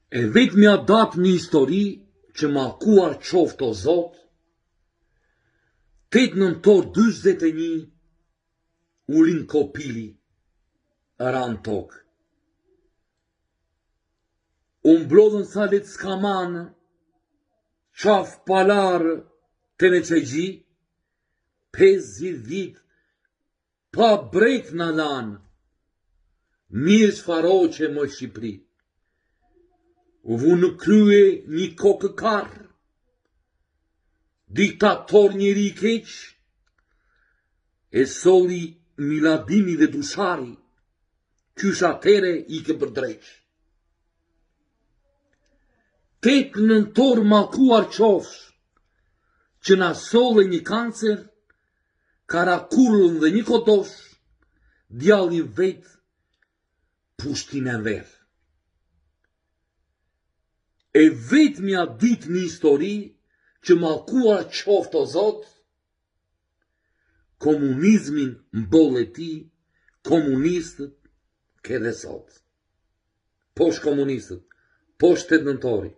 E vetmja datë në histori që mallkuar qoftë o Zot, 8 nëntor 41 u rinë kopili ranë tokë. U mblodhën thalet skamanë, qaf palarë të në qegji, 50 vit pa brek në lanë, mirë faroqe më Shqipëri. U vu në krye një kokë karë, diktator njëri i keq, e soli Miladini dhe Dushari, qysh atere i ke për dreq. 8 nëntor mallkuar qofsh, që na solle një kancer, karakullën dhe një kodosh, djallin vet, pushtin e verë. E vetmja ditë në histori që mallkuar qoftë o Zot, komunizmin mbolle ti, komunistët ke dhe sot. Posh komunistët, posh 8 nëntori.